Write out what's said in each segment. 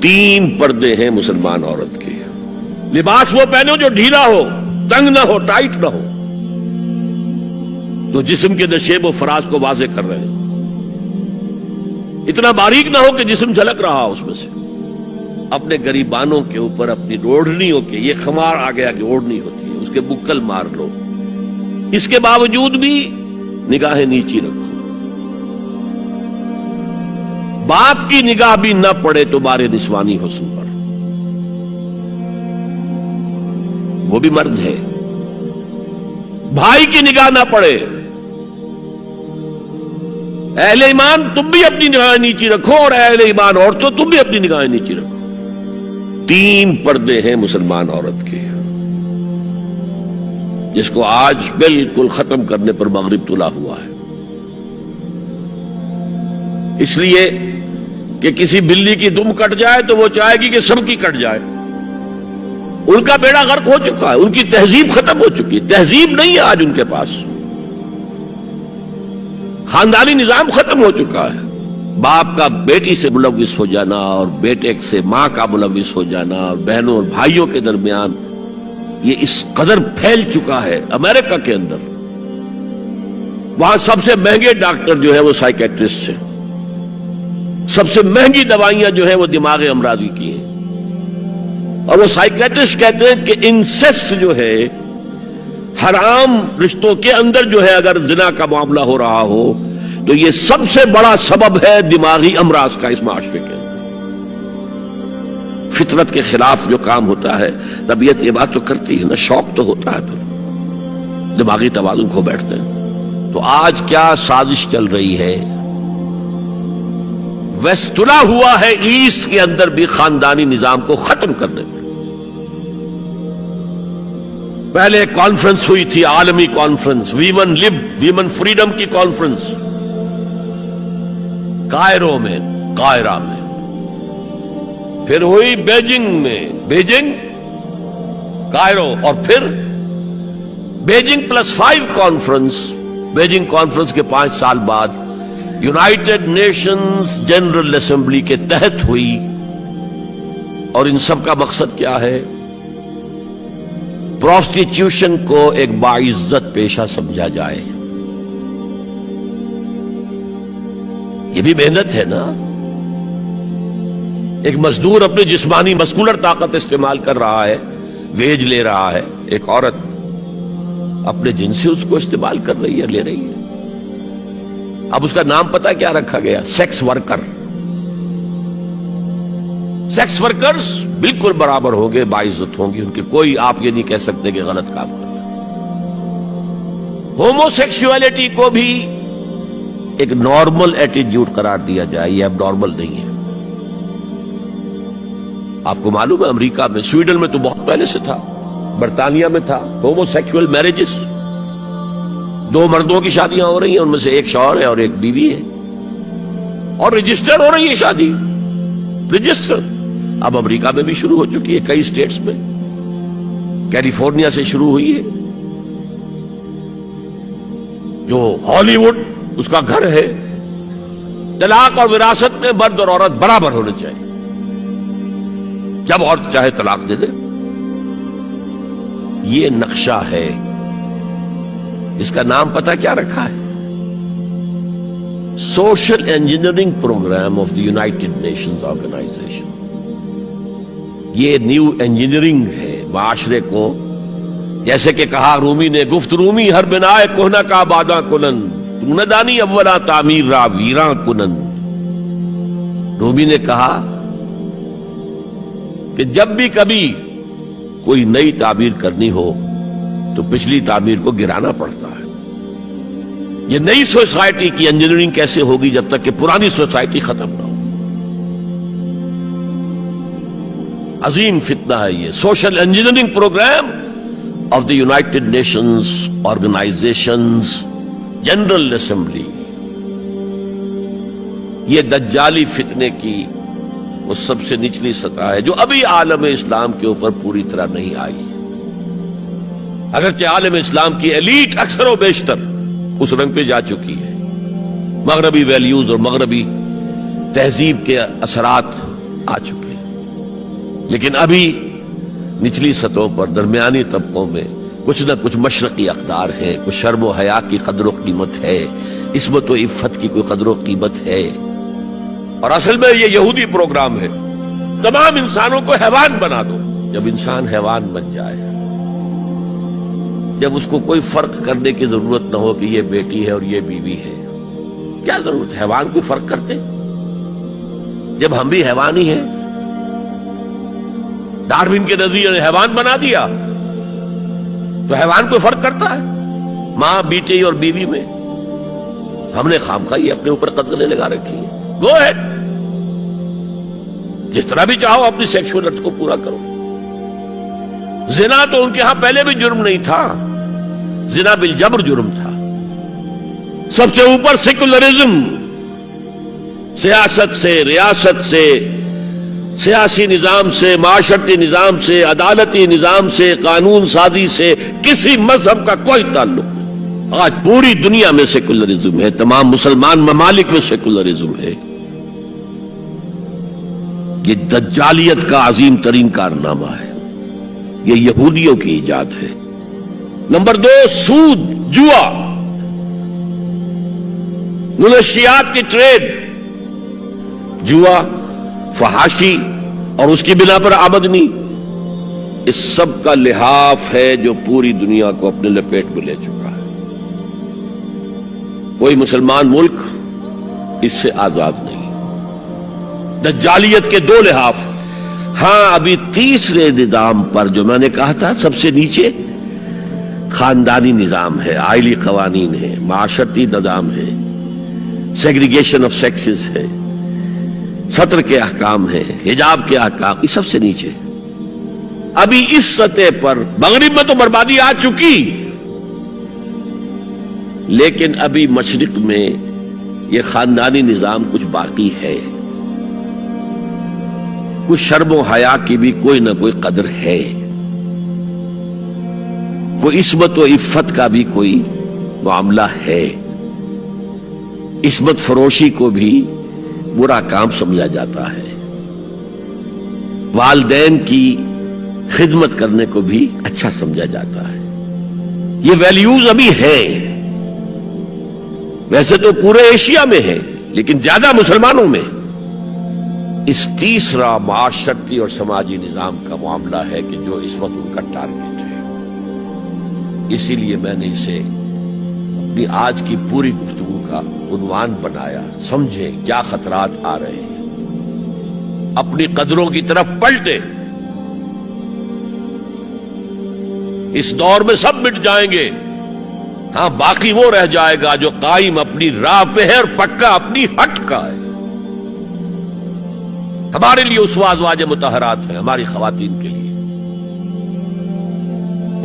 تین پردے ہیں مسلمان عورت کے. لباس وہ پہنو جو ڈھیلا ہو، تنگ نہ ہو، ٹائٹ نہ ہو، تو جسم کے نشیب و فراز کو واضح کر رہے ہیں. اتنا باریک نہ ہو کہ جسم جھلک رہا اس میں سے. اپنے گریبانوں کے اوپر اپنی اوڑھنیوں کے، یہ خمار آ گیا کہ اوڑھنی ہوتی ہے، اس کے بکل مار لو. اس کے باوجود بھی نگاہیں نیچی رکھو. باپ کی نگاہ بھی نہ پڑے تمہارے نسوانی حسن پر، وہ بھی مرد ہے. بھائی کی نگاہ نہ پڑے. اہل ایمان تم بھی اپنی نگاہیں نیچی رکھو، اور اہل ایمان عورتوں تم بھی اپنی نگاہیں نیچی رکھو. تین پردے ہیں مسلمان عورت کے، جس کو آج بالکل ختم کرنے پر مغرب تلا ہوا ہے. اس لیے کہ کسی بلی کی دم کٹ جائے تو وہ چاہے گی کہ سب کی کٹ جائے. ان کا بیڑا غرق ہو چکا ہے، ان کی تہذیب ختم ہو چکی ہے. تہذیب نہیں ہے آج ان کے پاس. خاندانی نظام ختم ہو چکا ہے. باپ کا بیٹی سے ملوث ہو جانا، اور بیٹے سے ماں کا ملوث ہو جانا، اور بہنوں اور بھائیوں کے درمیان یہ اس قدر پھیل چکا ہے. امریکہ کے اندر وہاں سب سے مہنگے ڈاکٹر جو ہے وہ سائیکیٹرسٹ ہیں. سب سے مہنگی دوائیاں جو ہیں وہ دماغ امراضی کی ہیں. اور وہ سائیکیٹرسٹ کہتے ہیں کہ انسیسٹ جو ہے، حرام رشتوں کے اندر جو ہے اگر زنا کا معاملہ ہو رہا ہو تو یہ سب سے بڑا سبب ہے دماغی امراض کا اس معاشرے کے اندر. فطرت کے خلاف جو کام ہوتا ہے، طبیعت یہ بات تو کرتی ہے نا، شوق تو ہوتا ہے، پھر دماغی توازن کھو بیٹھتے ہیں. تو آج کیا سازش چل رہی ہے؟ ویسٹ تلا ہوا ہے ایسٹ کے اندر بھی خاندانی نظام کو ختم کرنے پر. پہلے ایک کانفرنس ہوئی تھی، عالمی کانفرنس، ویمن لب، ویمن فریڈم کی کانفرنس، کائرو میں، قاہرہ میں. پھر ہوئی بیجنگ میں، بیجنگ، کائرو، اور پھر بیجنگ +5 کانفرنس. بیجنگ کانفرنس کے 5 سال بعد یونائٹڈ نیشنز جنرل اسمبلی کے تحت ہوئی. اور ان سب کا مقصد کیا ہے؟ پروسٹیٹیوشن کو ایک باعزت پیشہ سمجھا جائے. یہ بھی محنت ہے نا. ایک مزدور اپنی جسمانی مسکولر طاقت استعمال کر رہا ہے، ویج لے رہا ہے. ایک عورت اپنے جن سے اس کو استعمال کر رہی ہے، لے رہی ہے. اب اس کا نام پتہ کیا رکھا گیا؟ Sex worker. سیکس ورکرز بالکل برابر ہوں گے، باعزت ہوں گی ان کے. کوئی آپ یہ نہیں کہہ سکتے کہ غلط کام کر رہے. ہومو سیکسولیٹی کو بھی ایک نارمل ایٹیٹیوڈ قرار دیا جائے، یہ اب نارمل نہیں ہے. آپ کو معلوم ہے امریکہ میں، سویڈن میں تو بہت پہلے سے تھا، برطانیہ میں تھا. ہومو سیکسول میرجز، 2 مردوں کی شادیاں ہو رہی ہیں، ان میں سے ایک شوہر ہے اور ایک بیوی ہے، اور رجسٹر ہو رہی ہے شادی، رجسٹر. اب امریکہ میں بھی شروع ہو چکی ہے، کئی اسٹیٹس میں. کیلیفورنیا سے شروع ہوئی ہے، جو ہالی ووڈ اس کا گھر ہے. طلاق اور وراثت میں مرد اور عورت برابر ہونے چاہیے. جب عورت چاہے طلاق دے دے. یہ نقشہ ہے. اس کا نام پتہ کیا رکھا ہے؟ Social engineering programme of the United Nations organisation. یہ نیو انجینئرنگ ہے معاشرے کو. جیسے کہ کہا رومی نے، گفت رومی ہر بنائے کوہنا کا آباداں کنن، تو نہ دانی اولا تعمیر را ویراں کنن. رومی نے کہا کہ جب بھی کبھی کوئی نئی تعمیر کرنی ہو تو پچھلی تعمیر کو گرانا پڑتا ہے. یہ نئی سوسائٹی کی انجینئرنگ کیسے ہوگی جب تک کہ پرانی سوسائٹی ختم نہ ہو؟ عظیم فتنہ ہے یہ social engineering programme of the United Nations organisations general assembly. یہ دجالی فتنے کی وہ سب سے نچلی سطح ہے جو ابھی عالم اسلام کے اوپر پوری طرح نہیں آئی. اگرچہ عالم اسلام کی ایلیٹ اکثر و بیشتر اس رنگ پہ جا چکی ہے. مغربی ویلیوز اور مغربی تہذیب کے اثرات آ چکے ہیں. لیکن ابھی نچلی سطحوں پر درمیانی طبقوں میں کچھ نہ کچھ مشرقی اقدار ہیں، کچھ شرم و حیا کی قدر و قیمت ہے، عصمت و عفت کی کوئی قدر و قیمت ہے۔ اور اصل میں یہ یہودی پروگرام ہے، تمام انسانوں کو حیوان بنا دو۔ جب انسان حیوان بن جائے، جب اس کو کوئی فرق کرنے کی ضرورت نہ ہو کہ یہ بیٹی ہے اور یہ بیوی ہے، کیا ضرورت ہے؟ حیوان کوئی فرق کرتے؟ جب ہم بھی حیوان ہی ہیں، ڈارون کے نظریے نے حیوان بنا دیا تو حیوان کوئی فرق کرتا ہے؟ ماں بیٹی اور بیوی میں ہم نے خامخواہ اپنے اوپر قدغنیں لگا رکھی ہے۔ گو ہیڈ، جس طرح بھی چاہو اپنی سیکشول ارتھ کو پورا کرو۔ زنا تو ان کے ہاں پہلے بھی جرم نہیں تھا، زنا بالجبر جرم تھا۔ سب سے اوپر سیکولرزم، سیاست سے، ریاست سے، سیاسی نظام سے، معاشرتی نظام سے، عدالتی نظام سے، قانون سازی سے کسی مذہب کا کوئی تعلق نہیں۔ آج پوری دنیا میں سیکولرزم ہے، تمام مسلمان ممالک میں سیکولرزم ہے۔ یہ دجالیت کا عظیم ترین کارنامہ ہے، یہ یہودیوں کی ایجاد ہے۔ نمبر 2، سود، جوا، منشیات کی ٹریڈ، جوا، فحاشی اور اس کی بنا پر آمدنی، اس سب کا لحاف ہے جو پوری دنیا کو اپنے لپیٹ میں لے چکا ہے۔ کوئی مسلمان ملک اس سے آزاد نہیں۔ دجالیت کے 2 لحاف۔ ہاں، ابھی تیسرے نظام پر جو میں نے کہا تھا سب سے نیچے خاندانی نظام ہے، عائلی قوانین ہے، معاشرتی نظام ہے، سیگریگیشن آف سیکسز ہے، سطر کے احکام ہیں، حجاب کے احکام، یہ سب سے نیچے۔ ابھی اس سطح پر مغرب میں تو بربادی آ چکی، لیکن ابھی مشرق میں یہ خاندانی نظام کچھ باقی ہے، کچھ شرم و حیا کی بھی کوئی نہ کوئی قدر ہے، کوئی عصمت و عفت کا بھی کوئی معاملہ ہے۔ عصمت فروشی کو بھی برا کام سمجھا جاتا ہے، والدین کی خدمت کرنے کو بھی اچھا سمجھا جاتا ہے۔ یہ ویلیوز ابھی ہیں، ویسے تو پورے ایشیا میں ہے، لیکن زیادہ مسلمانوں میں اس تیسرا معاشرتی اور سماجی نظام کا معاملہ ہے کہ جو اس وقت ان کا ٹارگٹ ہے۔ اسی لیے میں نے اسے اپنی آج کی پوری گفتگو کا عنوان بنایا۔ سمجھیں کیا خطرات آ رہے ہیں، اپنی قدروں کی طرف پلٹے۔ اس دور میں سب مٹ جائیں گے، ہاں باقی وہ رہ جائے گا جو قائم اپنی راہ پہ ہے اور پکا اپنی ہٹ کا ہے۔ ہمارے لیے اسوہ ازواج مطہرات ہیں، ہماری خواتین کے لیے،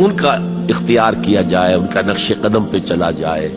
ان کا اختیار کیا جائے، ان کا نقش قدم پہ چلا جائے۔